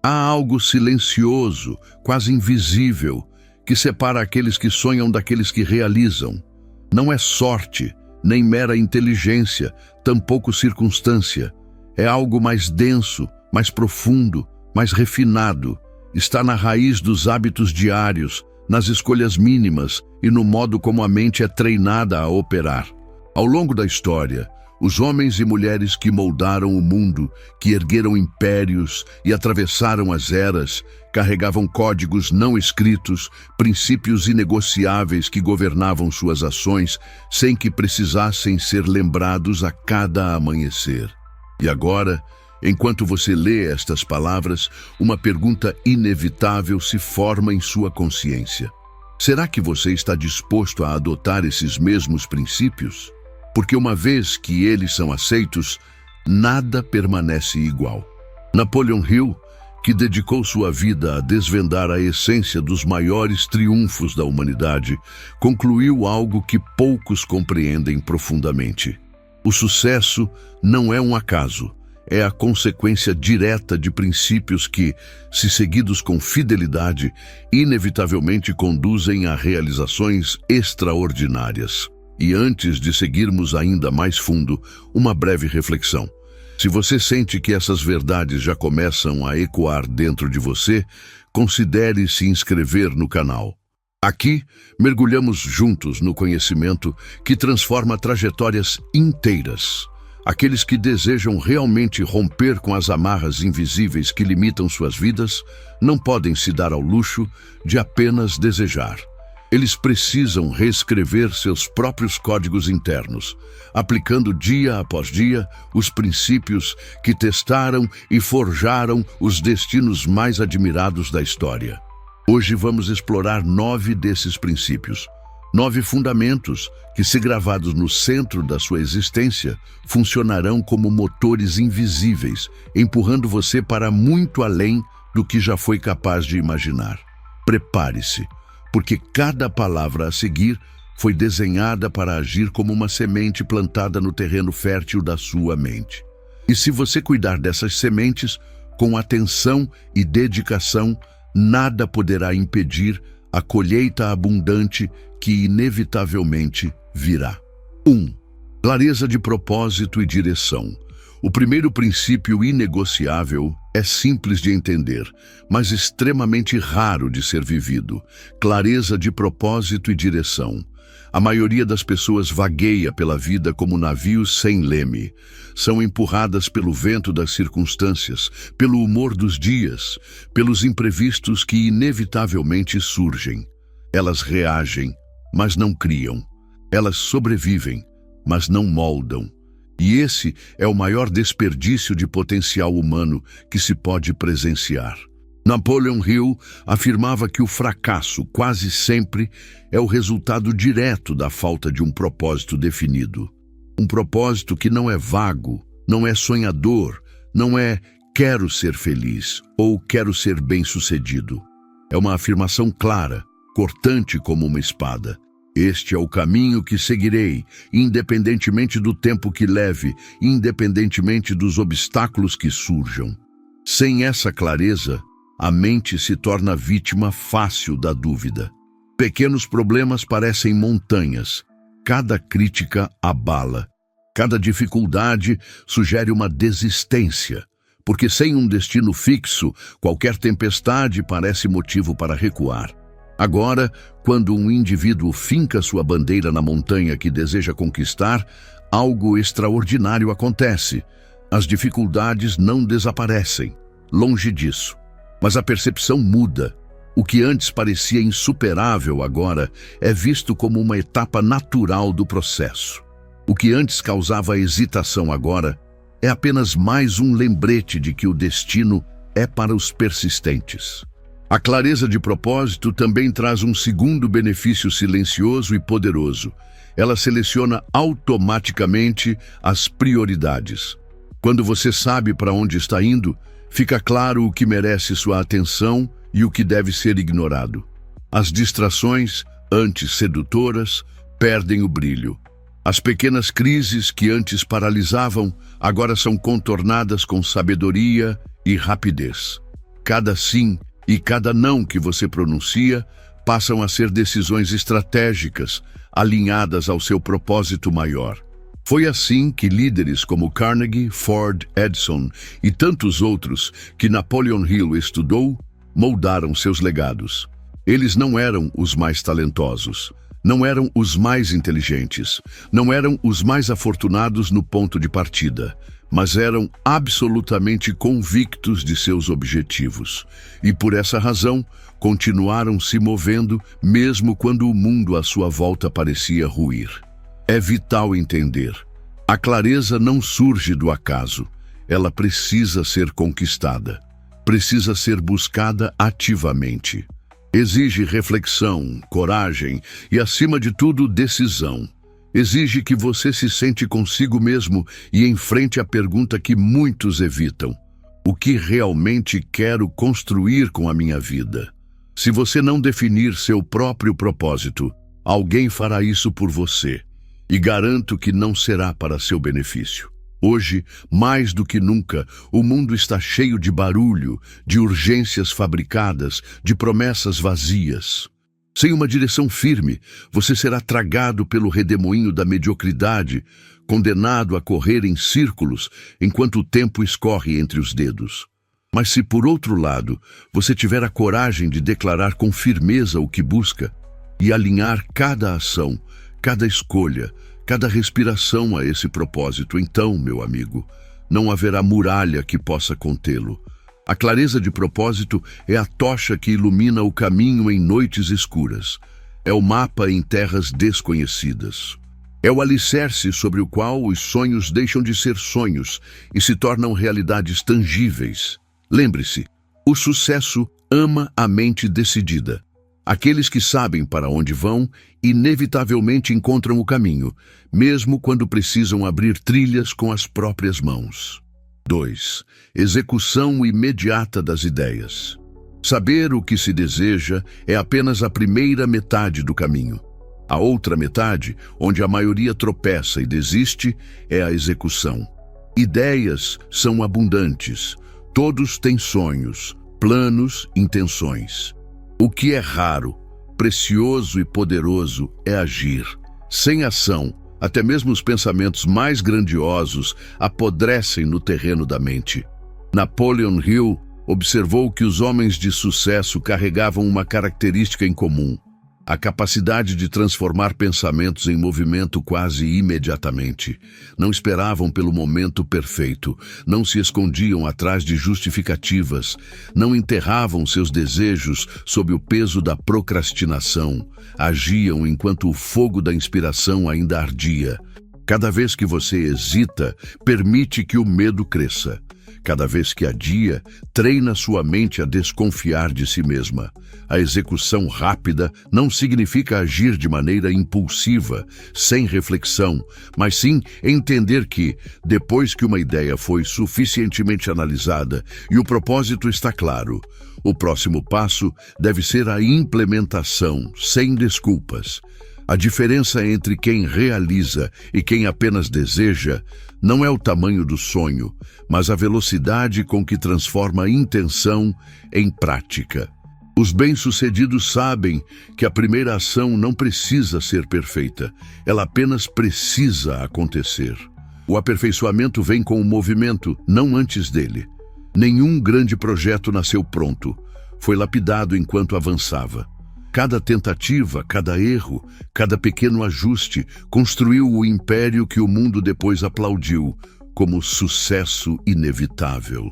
Há algo silencioso, quase invisível, que separa aqueles que sonham daqueles que realizam. Não é sorte, nem mera inteligência, tampouco circunstância. É algo mais denso, mais profundo, mais refinado. Está na raiz dos hábitos diários, nas escolhas mínimas e no modo como a mente é treinada a operar. Ao longo da história, os homens e mulheres que moldaram o mundo, que ergueram impérios e atravessaram as eras, carregavam códigos não escritos, princípios inegociáveis que governavam suas ações sem que precisassem ser lembrados a cada amanhecer. E agora, enquanto você lê estas palavras, uma pergunta inevitável se forma em sua consciência. Será que você está disposto a adotar esses mesmos princípios? Porque uma vez que eles são aceitos, nada permanece igual. Napoleon Hill, que dedicou sua vida a desvendar a essência dos maiores triunfos da humanidade, concluiu algo que poucos compreendem profundamente. O sucesso não é um acaso, é a consequência direta de princípios que, se seguidos com fidelidade, inevitavelmente conduzem a realizações extraordinárias. E antes de seguirmos ainda mais fundo, uma breve reflexão. Se você sente que essas verdades já começam a ecoar dentro de você, considere se inscrever no canal. Aqui, mergulhamos juntos no conhecimento que transforma trajetórias inteiras. Aqueles que desejam realmente romper com as amarras invisíveis que limitam suas vidas, não podem se dar ao luxo de apenas desejar. Eles precisam reescrever seus próprios códigos internos, aplicando dia após dia os princípios que testaram e forjaram os destinos mais admirados da história. Hoje vamos explorar 9 desses princípios, 9 fundamentos que, se gravados no centro da sua existência, funcionarão como motores invisíveis, empurrando você para muito além do que já foi capaz de imaginar. Prepare-se, porque cada palavra a seguir foi desenhada para agir como uma semente plantada no terreno fértil da sua mente. E se você cuidar dessas sementes, com atenção e dedicação, nada poderá impedir a colheita abundante que inevitavelmente virá. 1. Clareza de propósito e direção. O primeiro princípio inegociável é simples de entender, mas extremamente raro de ser vivido. Clareza de propósito e direção. A maioria das pessoas vagueia pela vida como navios sem leme. São empurradas pelo vento das circunstâncias, pelo humor dos dias, pelos imprevistos que inevitavelmente surgem. Elas reagem, mas não criam. Elas sobrevivem, mas não moldam. E esse é o maior desperdício de potencial humano que se pode presenciar. Napoleon Hill afirmava que o fracasso, quase sempre, é o resultado direto da falta de um propósito definido. Um propósito que não é vago, não é sonhador, não é quero ser feliz ou quero ser bem-sucedido. É uma afirmação clara, cortante como uma espada. Este é o caminho que seguirei, independentemente do tempo que leve, independentemente dos obstáculos que surjam. Sem essa clareza, a mente se torna vítima fácil da dúvida. Pequenos problemas parecem montanhas. Cada crítica abala. Cada dificuldade sugere uma desistência, porque sem um destino fixo, qualquer tempestade parece motivo para recuar. Agora, quando um indivíduo finca sua bandeira na montanha que deseja conquistar, algo extraordinário acontece. As dificuldades não desaparecem, longe disso. Mas a percepção muda. O que antes parecia insuperável agora é visto como uma etapa natural do processo. O que antes causava hesitação agora é apenas mais um lembrete de que o destino é para os persistentes. A clareza de propósito também traz um segundo benefício silencioso e poderoso. Ela seleciona automaticamente as prioridades. Quando você sabe para onde está indo, fica claro o que merece sua atenção e o que deve ser ignorado. As distrações, antes sedutoras, perdem o brilho. As pequenas crises que antes paralisavam, agora são contornadas com sabedoria e rapidez. Cada sim e cada não que você pronuncia passam a ser decisões estratégicas, alinhadas ao seu propósito maior. Foi assim que líderes como Carnegie, Ford, Edison e tantos outros que Napoleon Hill estudou, moldaram seus legados. Eles não eram os mais talentosos, não eram os mais inteligentes, não eram os mais afortunados no ponto de partida, mas eram absolutamente convictos de seus objetivos. E por essa razão, continuaram se movendo mesmo quando o mundo à sua volta parecia ruir. É vital entender. A clareza não surge do acaso. Ela precisa ser conquistada. Precisa ser buscada ativamente. Exige reflexão, coragem e, acima de tudo, decisão. Exige que você se sente consigo mesmo e enfrente a pergunta que muitos evitam: o que realmente quero construir com a minha vida? Se você não definir seu próprio propósito, alguém fará isso por você, e garanto que não será para seu benefício. Hoje, mais do que nunca, o mundo está cheio de barulho, de urgências fabricadas, de promessas vazias. Sem uma direção firme, você será tragado pelo redemoinho da mediocridade, condenado a correr em círculos enquanto o tempo escorre entre os dedos. Mas se, por outro lado, você tiver a coragem de declarar com firmeza o que busca e alinhar cada ação, cada escolha, cada respiração a esse propósito, então, meu amigo, não haverá muralha que possa contê-lo. A clareza de propósito é a tocha que ilumina o caminho em noites escuras. É o mapa em terras desconhecidas. É o alicerce sobre o qual os sonhos deixam de ser sonhos e se tornam realidades tangíveis. Lembre-se, o sucesso ama a mente decidida. Aqueles que sabem para onde vão, inevitavelmente encontram o caminho, mesmo quando precisam abrir trilhas com as próprias mãos. 2. Execução imediata das ideias. Saber o que se deseja é apenas a primeira metade do caminho. A outra metade, onde a maioria tropeça e desiste, é a execução. Ideias são abundantes. Todos têm sonhos, planos, intenções. O que é raro, precioso e poderoso é agir. Sem ação, até mesmo os pensamentos mais grandiosos apodrecem no terreno da mente. Napoleon Hill observou que os homens de sucesso carregavam uma característica em comum: a capacidade de transformar pensamentos em movimento quase imediatamente. Não esperavam pelo momento perfeito, não se escondiam atrás de justificativas, não enterravam seus desejos sob o peso da procrastinação, agiam enquanto o fogo da inspiração ainda ardia. Cada vez que você hesita, permite que o medo cresça. Cada vez que adia, treina sua mente a desconfiar de si mesma. A execução rápida não significa agir de maneira impulsiva, sem reflexão, mas sim entender que, depois que uma ideia foi suficientemente analisada e o propósito está claro, o próximo passo deve ser a implementação, sem desculpas. A diferença entre quem realiza e quem apenas deseja não é o tamanho do sonho, mas a velocidade com que transforma a intenção em prática. Os bem-sucedidos sabem que a primeira ação não precisa ser perfeita, ela apenas precisa acontecer. O aperfeiçoamento vem com o movimento, não antes dele. Nenhum grande projeto nasceu pronto, foi lapidado enquanto avançava. Cada tentativa, cada erro, cada pequeno ajuste construiu o império que o mundo depois aplaudiu como sucesso inevitável.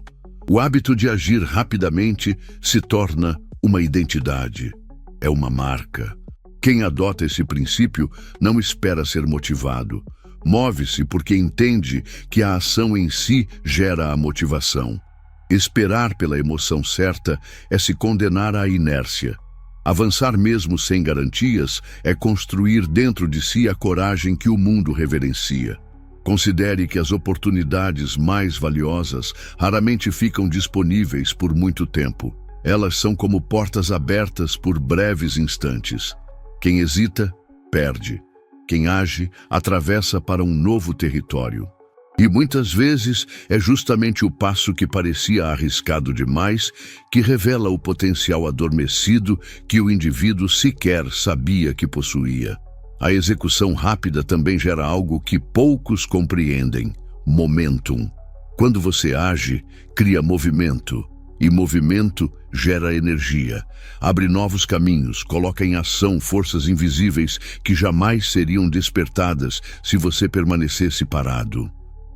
O hábito de agir rapidamente se torna uma identidade. É uma marca. Quem adota esse princípio não espera ser motivado. Move-se porque entende que a ação em si gera a motivação. Esperar pela emoção certa é se condenar à inércia. Avançar mesmo sem garantias é construir dentro de si a coragem que o mundo reverencia. Considere que as oportunidades mais valiosas raramente ficam disponíveis por muito tempo. Elas são como portas abertas por breves instantes. Quem hesita, perde. Quem age, atravessa para um novo território. E muitas vezes é justamente o passo que parecia arriscado demais que revela o potencial adormecido que o indivíduo sequer sabia que possuía. A execução rápida também gera algo que poucos compreendem: momentum. Quando você age, cria movimento. E movimento gera energia, abre novos caminhos, coloca em ação forças invisíveis que jamais seriam despertadas se você permanecesse parado.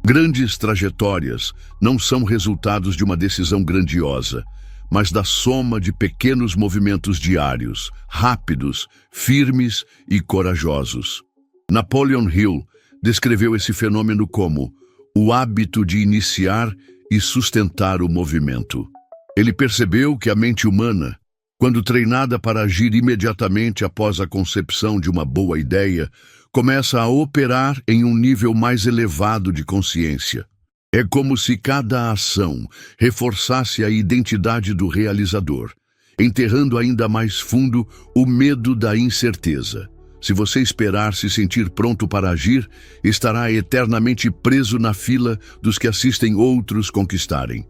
Grandes trajetórias não são resultados de uma decisão grandiosa, mas da soma de pequenos movimentos diários, rápidos, firmes e corajosos. Napoleon Hill descreveu esse fenômeno como o hábito de iniciar e sustentar o movimento. Ele percebeu que a mente humana, quando treinada para agir imediatamente após a concepção de uma boa ideia, começa a operar em um nível mais elevado de consciência. É como se cada ação reforçasse a identidade do realizador, enterrando ainda mais fundo o medo da incerteza. Se você esperar se sentir pronto para agir, estará eternamente preso na fila dos que assistem outros conquistarem.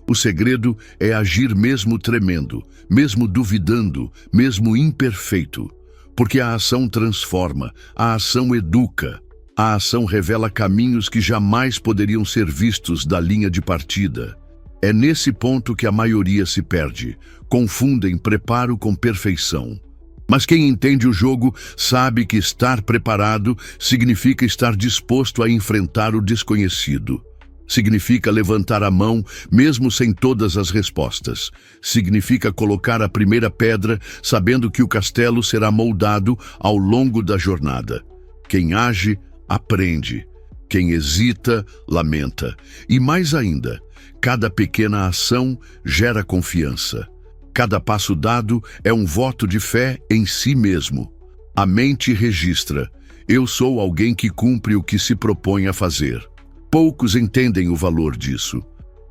O segredo é agir mesmo tremendo, mesmo duvidando, mesmo imperfeito. Porque a ação transforma, a ação educa, a ação revela caminhos que jamais poderiam ser vistos da linha de partida. É nesse ponto que a maioria se perde, confundem preparo com perfeição. Mas quem entende o jogo sabe que estar preparado significa estar disposto a enfrentar o desconhecido. Significa levantar a mão mesmo sem todas as respostas. Significa colocar a primeira pedra sabendo que o castelo será moldado ao longo da jornada. Quem age, aprende. Quem hesita, lamenta. E mais ainda, cada pequena ação gera confiança. Cada passo dado é um voto de fé em si mesmo. A mente registra: eu sou alguém que cumpre o que se propõe a fazer. Poucos entendem o valor disso.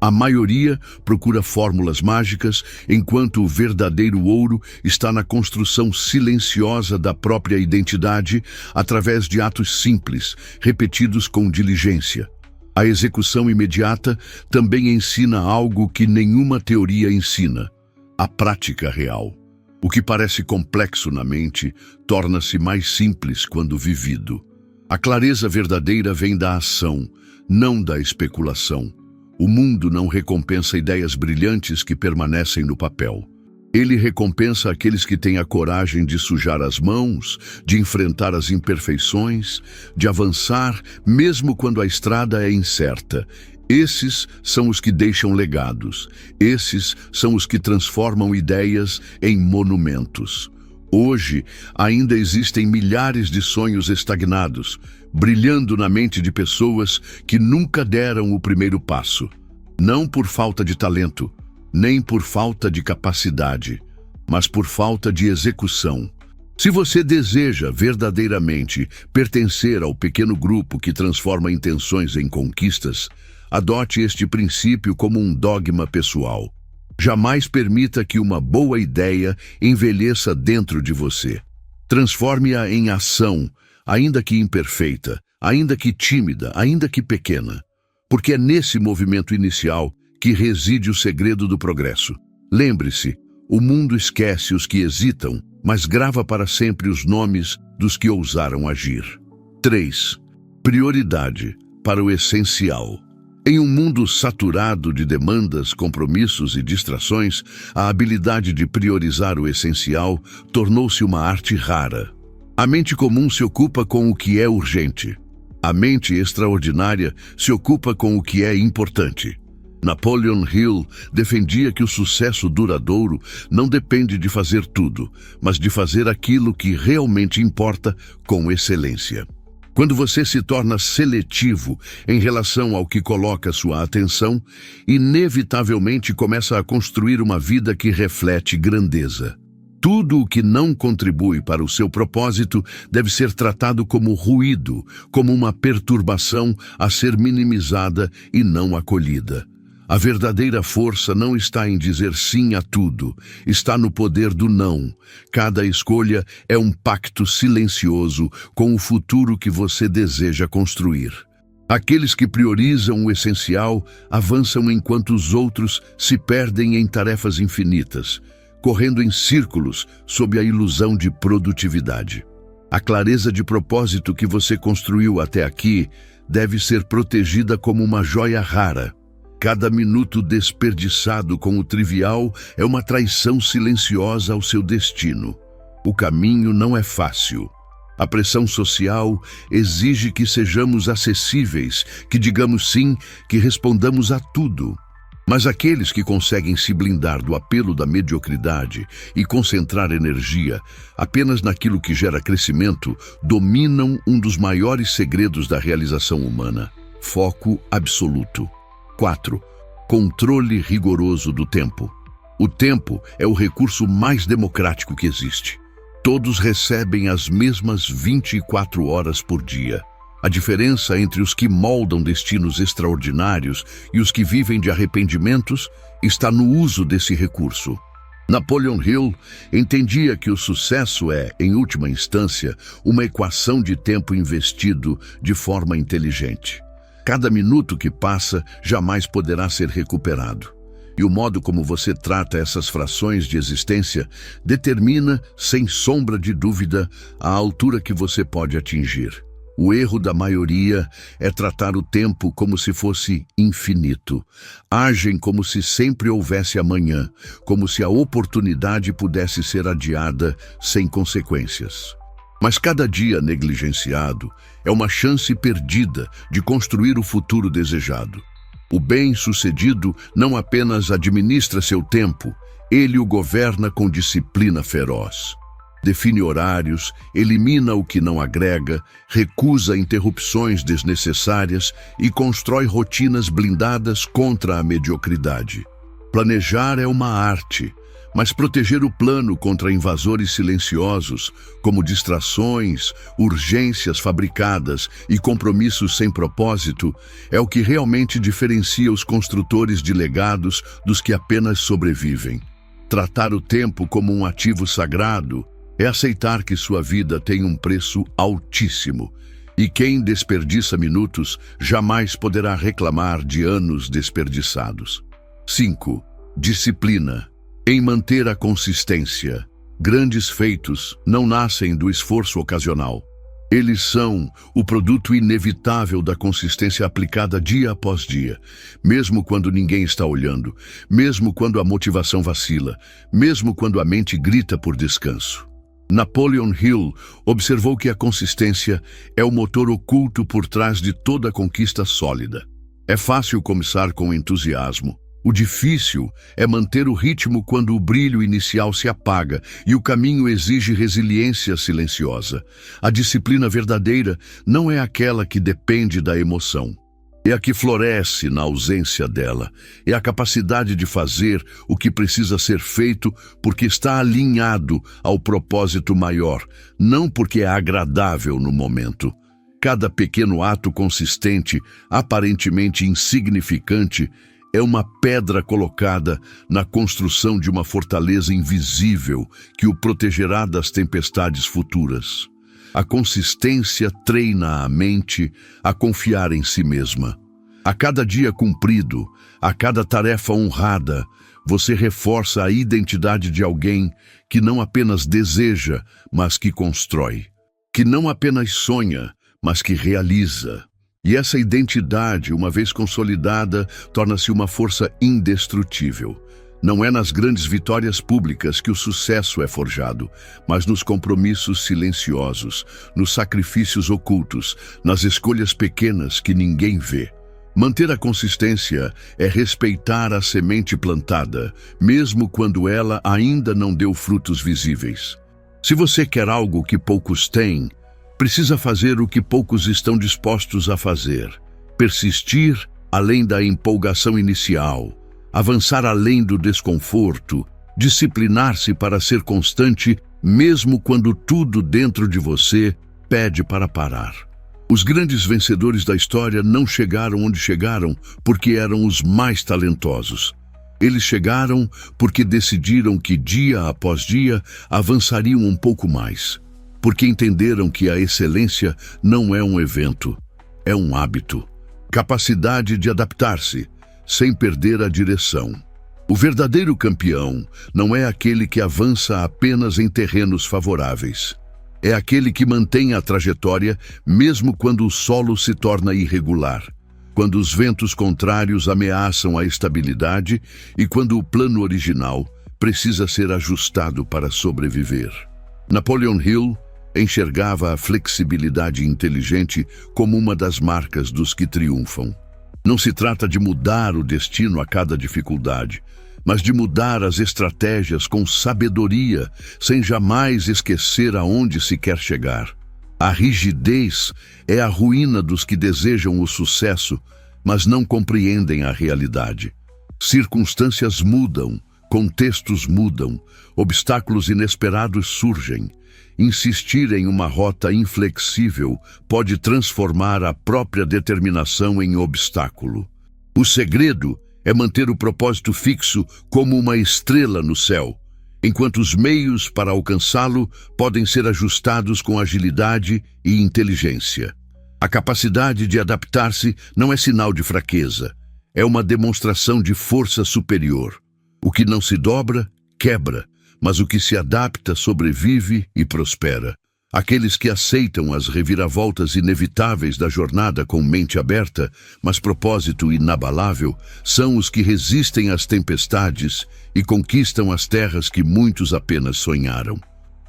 A maioria procura fórmulas mágicas, enquanto o verdadeiro ouro está na construção silenciosa da própria identidade através de atos simples, repetidos com diligência. A execução imediata também ensina algo que nenhuma teoria ensina: a prática real. O que parece complexo na mente torna-se mais simples quando vivido. A clareza verdadeira vem da ação, não da especulação. O mundo não recompensa ideias brilhantes que permanecem no papel. Ele recompensa aqueles que têm a coragem de sujar as mãos, de enfrentar as imperfeições, de avançar mesmo quando a estrada é incerta. Esses são os que deixam legados. Esses são os que transformam ideias em monumentos. Hoje, ainda existem milhares de sonhos estagnados, brilhando na mente de pessoas que nunca deram o primeiro passo. Não por falta de talento, nem por falta de capacidade, mas por falta de execução. Se você deseja verdadeiramente pertencer ao pequeno grupo que transforma intenções em conquistas, adote este princípio como um dogma pessoal. Jamais permita que uma boa ideia envelheça dentro de você. Transforme-a em ação, ainda que imperfeita, ainda que tímida, ainda que pequena. Porque é nesse movimento inicial que reside o segredo do progresso. Lembre-se, o mundo esquece os que hesitam, mas grava para sempre os nomes dos que ousaram agir. 3. Prioridade para o essencial. Em um mundo saturado de demandas, compromissos e distrações, a habilidade de priorizar o essencial tornou-se uma arte rara. A mente comum se ocupa com o que é urgente. A mente extraordinária se ocupa com o que é importante. Napoleon Hill defendia que o sucesso duradouro não depende de fazer tudo, mas de fazer aquilo que realmente importa com excelência. Quando você se torna seletivo em relação ao que coloca sua atenção, inevitavelmente começa a construir uma vida que reflete grandeza. Tudo o que não contribui para o seu propósito deve ser tratado como ruído, como uma perturbação a ser minimizada e não acolhida. A verdadeira força não está em dizer sim a tudo, está no poder do não. Cada escolha é um pacto silencioso com o futuro que você deseja construir. Aqueles que priorizam o essencial avançam enquanto os outros se perdem em tarefas infinitas, correndo em círculos sob a ilusão de produtividade. A clareza de propósito que você construiu até aqui deve ser protegida como uma joia rara. Cada minuto desperdiçado com o trivial é uma traição silenciosa ao seu destino. O caminho não é fácil. A pressão social exige que sejamos acessíveis, que digamos sim, que respondamos a tudo. Mas aqueles que conseguem se blindar do apelo da mediocridade e concentrar energia apenas naquilo que gera crescimento, dominam um dos maiores segredos da realização humana: foco absoluto. 4. Controle rigoroso do tempo. O tempo é o recurso mais democrático que existe. Todos recebem as mesmas 24 horas por dia. A diferença entre os que moldam destinos extraordinários e os que vivem de arrependimentos está no uso desse recurso. Napoleon Hill entendia que o sucesso é, em última instância, uma equação de tempo investido de forma inteligente. Cada minuto que passa jamais poderá ser recuperado. E o modo como você trata essas frações de existência determina, sem sombra de dúvida, a altura que você pode atingir. O erro da maioria é tratar o tempo como se fosse infinito. Agem como se sempre houvesse amanhã, como se a oportunidade pudesse ser adiada sem consequências. Mas cada dia negligenciado é uma chance perdida de construir o futuro desejado. O bem-sucedido não apenas administra seu tempo, ele o governa com disciplina feroz. Define horários, elimina o que não agrega, recusa interrupções desnecessárias e constrói rotinas blindadas contra a mediocridade. Planejar é uma arte, mas proteger o plano contra invasores silenciosos, como distrações, urgências fabricadas e compromissos sem propósito, é o que realmente diferencia os construtores de legados dos que apenas sobrevivem. Tratar o tempo como um ativo sagrado é aceitar que sua vida tem um preço altíssimo, e quem desperdiça minutos jamais poderá reclamar de anos desperdiçados. 5. Disciplina. Em manter a consistência. Grandes feitos não nascem do esforço ocasional. Eles são o produto inevitável da consistência aplicada dia após dia, mesmo quando ninguém está olhando, mesmo quando a motivação vacila, mesmo quando a mente grita por descanso. Napoleon Hill observou que a consistência é o motor oculto por trás de toda conquista sólida. É fácil começar com entusiasmo. O difícil é manter o ritmo quando o brilho inicial se apaga e o caminho exige resiliência silenciosa. A disciplina verdadeira não é aquela que depende da emoção. É a que floresce na ausência dela. É a capacidade de fazer o que precisa ser feito porque está alinhado ao propósito maior, não porque é agradável no momento. Cada pequeno ato consistente, aparentemente insignificante, é uma pedra colocada na construção de uma fortaleza invisível que o protegerá das tempestades futuras. A consistência treina a mente a confiar em si mesma. A cada dia cumprido, a cada tarefa honrada, você reforça a identidade de alguém que não apenas deseja, mas que constrói. Que não apenas sonha, mas que realiza. E essa identidade, uma vez consolidada, torna-se uma força indestrutível. Não é nas grandes vitórias públicas que o sucesso é forjado, mas nos compromissos silenciosos, nos sacrifícios ocultos, nas escolhas pequenas que ninguém vê. Manter a consistência é respeitar a semente plantada, mesmo quando ela ainda não deu frutos visíveis. Se você quer algo que poucos têm, precisa fazer o que poucos estão dispostos a fazer. Persistir além da empolgação inicial. Avançar além do desconforto, disciplinar-se para ser constante, mesmo quando tudo dentro de você pede para parar. Os grandes vencedores da história não chegaram onde chegaram porque eram os mais talentosos. Eles chegaram porque decidiram que dia após dia avançariam um pouco mais, porque entenderam que a excelência não é um evento, é um hábito. Capacidade de adaptar-se, sem perder a direção. O verdadeiro campeão não é aquele que avança apenas em terrenos favoráveis. É aquele que mantém a trajetória mesmo quando o solo se torna irregular, quando os ventos contrários ameaçam a estabilidade e quando o plano original precisa ser ajustado para sobreviver. Napoleon Hill enxergava a flexibilidade inteligente como uma das marcas dos que triunfam. Não se trata de mudar o destino a cada dificuldade, mas de mudar as estratégias com sabedoria, sem jamais esquecer aonde se quer chegar. A rigidez é a ruína dos que desejam o sucesso, mas não compreendem a realidade. Circunstâncias mudam, contextos mudam, obstáculos inesperados surgem. Insistir em uma rota inflexível pode transformar a própria determinação em obstáculo. O segredo é manter o propósito fixo como uma estrela no céu, enquanto os meios para alcançá-lo podem ser ajustados com agilidade e inteligência. A capacidade de adaptar-se não é sinal de fraqueza, é uma demonstração de força superior. O que não se dobra, quebra, mas o que se adapta sobrevive e prospera. Aqueles que aceitam as reviravoltas inevitáveis da jornada com mente aberta, mas propósito inabalável, são os que resistem às tempestades e conquistam as terras que muitos apenas sonharam.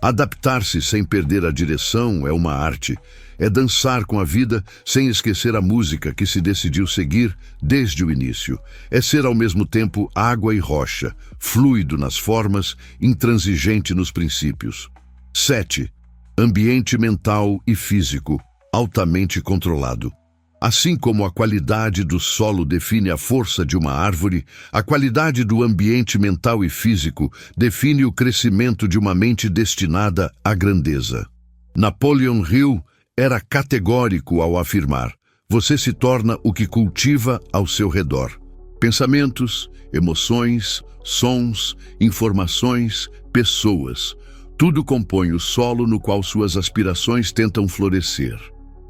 Adaptar-se sem perder a direção é uma arte. É dançar com a vida sem esquecer a música que se decidiu seguir desde o início. É ser ao mesmo tempo água e rocha, fluido nas formas, intransigente nos princípios. 7. Ambiente mental e físico, altamente controlado. Assim como a qualidade do solo define a força de uma árvore, a qualidade do ambiente mental e físico define o crescimento de uma mente destinada à grandeza. Napoleon Hill era categórico ao afirmar: você se torna o que cultiva ao seu redor. Pensamentos, emoções, sons, informações, pessoas. Tudo compõe o solo no qual suas aspirações tentam florescer.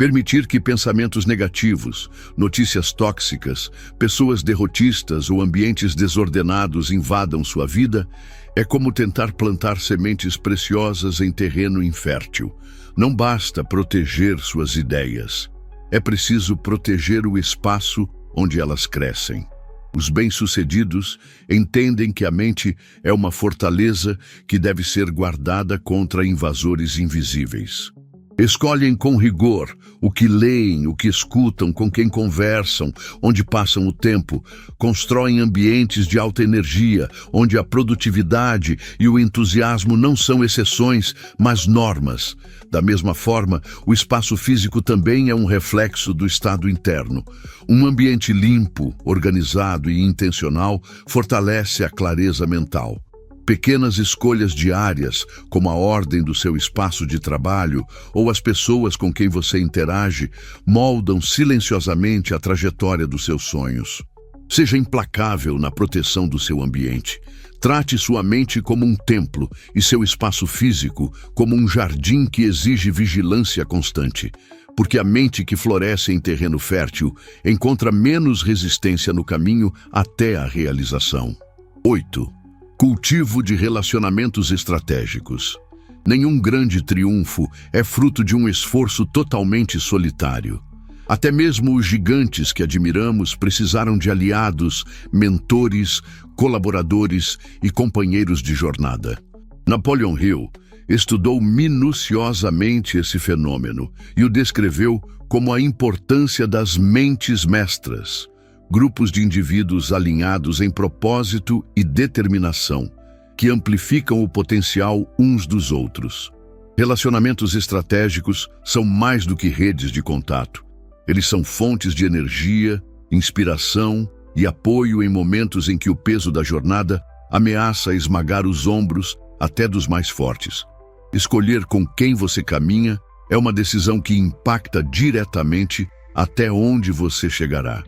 Permitir que pensamentos negativos, notícias tóxicas, pessoas derrotistas ou ambientes desordenados invadam sua vida é como tentar plantar sementes preciosas em terreno infértil. Não basta proteger suas ideias. É preciso proteger o espaço onde elas crescem. Os bem-sucedidos entendem que a mente é uma fortaleza que deve ser guardada contra invasores invisíveis. Escolhem com rigor o que leem, o que escutam, com quem conversam, onde passam o tempo. Constroem ambientes de alta energia, onde a produtividade e o entusiasmo não são exceções, mas normas. Da mesma forma, o espaço físico também é um reflexo do estado interno. Um ambiente limpo, organizado e intencional fortalece a clareza mental. Pequenas escolhas diárias, como a ordem do seu espaço de trabalho ou as pessoas com quem você interage, moldam silenciosamente a trajetória dos seus sonhos. Seja implacável na proteção do seu ambiente. Trate sua mente como um templo e seu espaço físico como um jardim que exige vigilância constante. Porque a mente que floresce em terreno fértil encontra menos resistência no caminho até a realização. 8. Cultivo de relacionamentos estratégicos. Nenhum grande triunfo é fruto de um esforço totalmente solitário. Até mesmo os gigantes que admiramos precisaram de aliados, mentores, colaboradores e companheiros de jornada. Napoleon Hill estudou minuciosamente esse fenômeno e o descreveu como a importância das mentes mestras. Grupos de indivíduos alinhados em propósito e determinação, que amplificam o potencial uns dos outros. Relacionamentos estratégicos são mais do que redes de contato. Eles são fontes de energia, inspiração e apoio em momentos em que o peso da jornada ameaça esmagar os ombros até dos mais fortes. Escolher com quem você caminha é uma decisão que impacta diretamente até onde você chegará.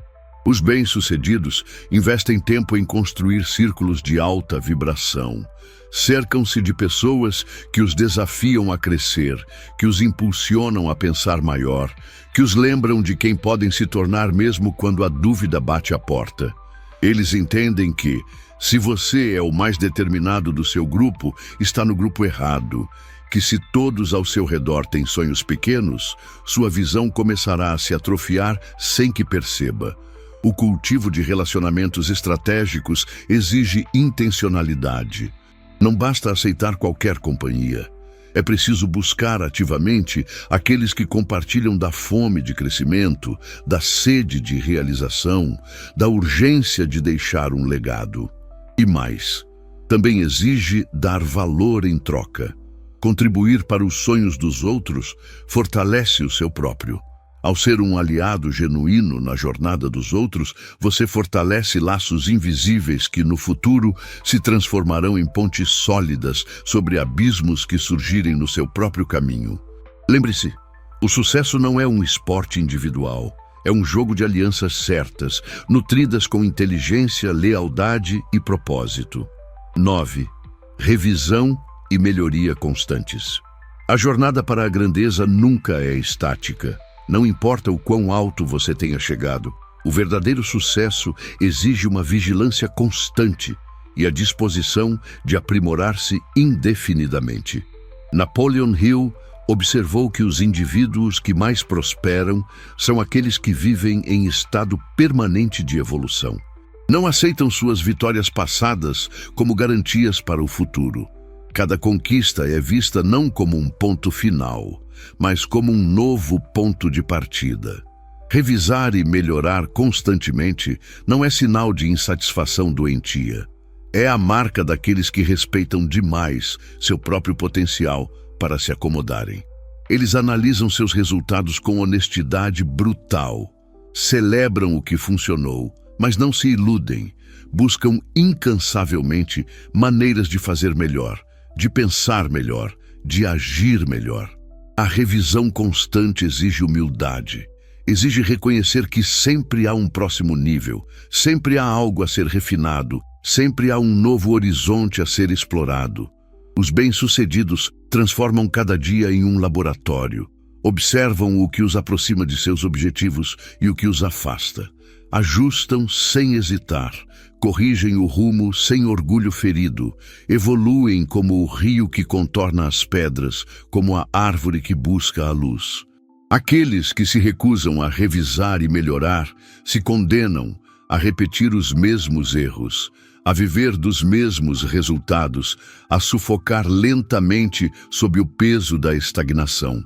Os bem-sucedidos investem tempo em construir círculos de alta vibração. Cercam-se de pessoas que os desafiam a crescer, que os impulsionam a pensar maior, que os lembram de quem podem se tornar mesmo quando a dúvida bate à porta. Eles entendem que, se você é o mais determinado do seu grupo, está no grupo errado. Que se todos ao seu redor têm sonhos pequenos, sua visão começará a se atrofiar sem que perceba. O cultivo de relacionamentos estratégicos exige intencionalidade. Não basta aceitar qualquer companhia. É preciso buscar ativamente aqueles que compartilham da fome de crescimento, da sede de realização, da urgência de deixar um legado. E mais, também exige dar valor em troca. Contribuir para os sonhos dos outros fortalece o seu próprio. Ao ser um aliado genuíno na jornada dos outros, você fortalece laços invisíveis que, no futuro, se transformarão em pontes sólidas sobre abismos que surgirem no seu próprio caminho. Lembre-se, o sucesso não é um esporte individual. É um jogo de alianças certas, nutridas com inteligência, lealdade e propósito. 9. Revisão e melhoria constantes. A jornada para a grandeza nunca é estática. Não importa o quão alto você tenha chegado, o verdadeiro sucesso exige uma vigilância constante e a disposição de aprimorar-se indefinidamente. Napoleon Hill observou que os indivíduos que mais prosperam são aqueles que vivem em estado permanente de evolução. Não aceitam suas vitórias passadas como garantias para o futuro. Cada conquista é vista não como um ponto final, mas como um novo ponto de partida. Revisar e melhorar constantemente não é sinal de insatisfação doentia. É a marca daqueles que respeitam demais seu próprio potencial para se acomodarem. Eles analisam seus resultados com honestidade brutal. Celebram o que funcionou, mas não se iludem. Buscam incansavelmente maneiras de fazer melhor, de pensar melhor, de agir melhor. A revisão constante exige humildade. Exige reconhecer que sempre há um próximo nível, sempre há algo a ser refinado, sempre há um novo horizonte a ser explorado. Os bem-sucedidos transformam cada dia em um laboratório. Observam o que os aproxima de seus objetivos e o que os afasta. Ajustam sem hesitar. Corrigem o rumo sem orgulho ferido. Evoluem como o rio que contorna as pedras, como a árvore que busca a luz. Aqueles que se recusam a revisar e melhorar se condenam a repetir os mesmos erros, a viver dos mesmos resultados, a sufocar lentamente sob o peso da estagnação.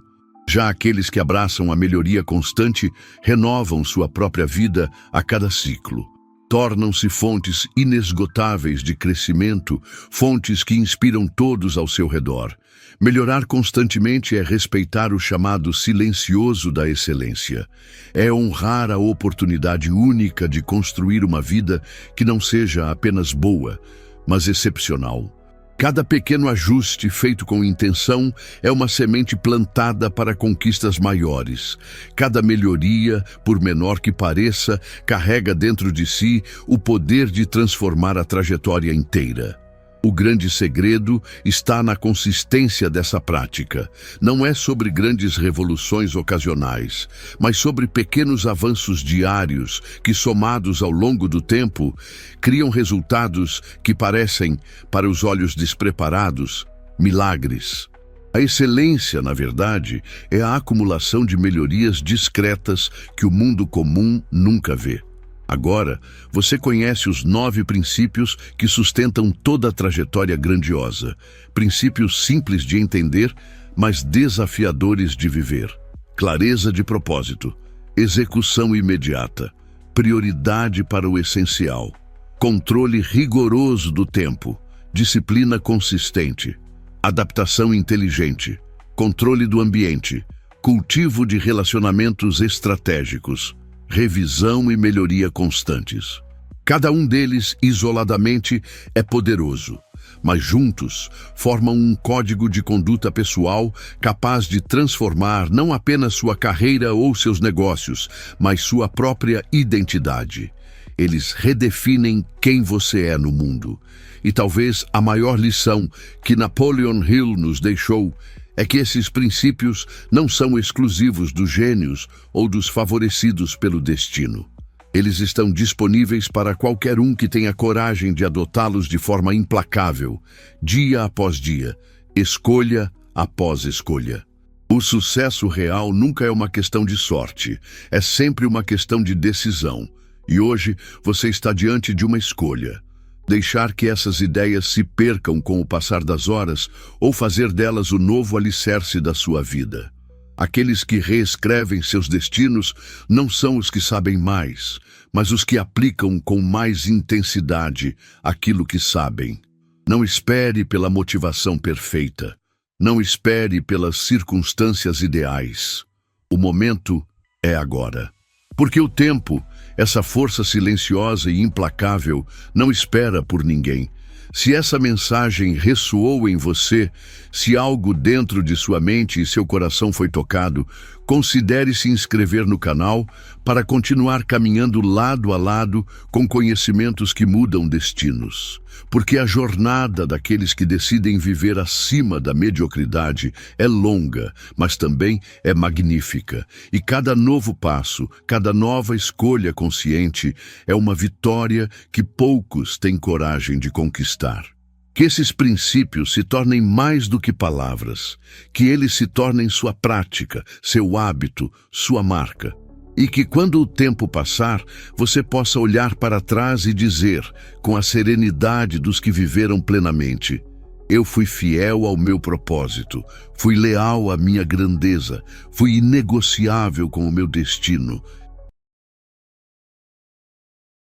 Já aqueles que abraçam a melhoria constante renovam sua própria vida a cada ciclo. Tornam-se fontes inesgotáveis de crescimento, fontes que inspiram todos ao seu redor. Melhorar constantemente é respeitar o chamado silencioso da excelência. É honrar a oportunidade única de construir uma vida que não seja apenas boa, mas excepcional. Cada pequeno ajuste feito com intenção é uma semente plantada para conquistas maiores. Cada melhoria, por menor que pareça, carrega dentro de si o poder de transformar a trajetória inteira. O grande segredo está na consistência dessa prática. Não é sobre grandes revoluções ocasionais, mas sobre pequenos avanços diários que, somados ao longo do tempo, criam resultados que parecem, para os olhos despreparados, milagres. A excelência, na verdade, é a acumulação de melhorias discretas que o mundo comum nunca vê. Agora, você conhece os 9 princípios que sustentam toda a trajetória grandiosa. Princípios simples de entender, mas desafiadores de viver. Clareza de propósito, execução imediata, prioridade para o essencial, controle rigoroso do tempo, disciplina consistente, adaptação inteligente, controle do ambiente, cultivo de relacionamentos estratégicos, revisão e melhoria constantes. Cada um deles, isoladamente, é poderoso, mas juntos formam um código de conduta pessoal capaz de transformar não apenas sua carreira ou seus negócios, mas sua própria identidade. Eles redefinem quem você é no mundo. E talvez a maior lição que Napoleon Hill nos deixou é que esses princípios não são exclusivos dos gênios ou dos favorecidos pelo destino. Eles estão disponíveis para qualquer um que tenha coragem de adotá-los de forma implacável, dia após dia, escolha após escolha. O sucesso real nunca é uma questão de sorte, é sempre uma questão de decisão. E hoje você está diante de uma escolha: deixar que essas ideias se percam com o passar das horas ou fazer delas o novo alicerce da sua vida. Aqueles que reescrevem seus destinos não são os que sabem mais, mas os que aplicam com mais intensidade aquilo que sabem. Não espere pela motivação perfeita. Não espere pelas circunstâncias ideais. O momento é agora. Porque o tempo, essa força silenciosa e implacável, não espera por ninguém. Se essa mensagem ressoou em você, se algo dentro de sua mente e seu coração foi tocado, considere se inscrever no canal para continuar caminhando lado a lado com conhecimentos que mudam destinos. Porque a jornada daqueles que decidem viver acima da mediocridade é longa, mas também é magnífica. E cada novo passo, cada nova escolha consciente é uma vitória que poucos têm coragem de conquistar. Que esses princípios se tornem mais do que palavras, que eles se tornem sua prática, seu hábito, sua marca. E que quando o tempo passar, você possa olhar para trás e dizer, com a serenidade dos que viveram plenamente: eu fui fiel ao meu propósito, fui leal à minha grandeza, fui inegociável com o meu destino,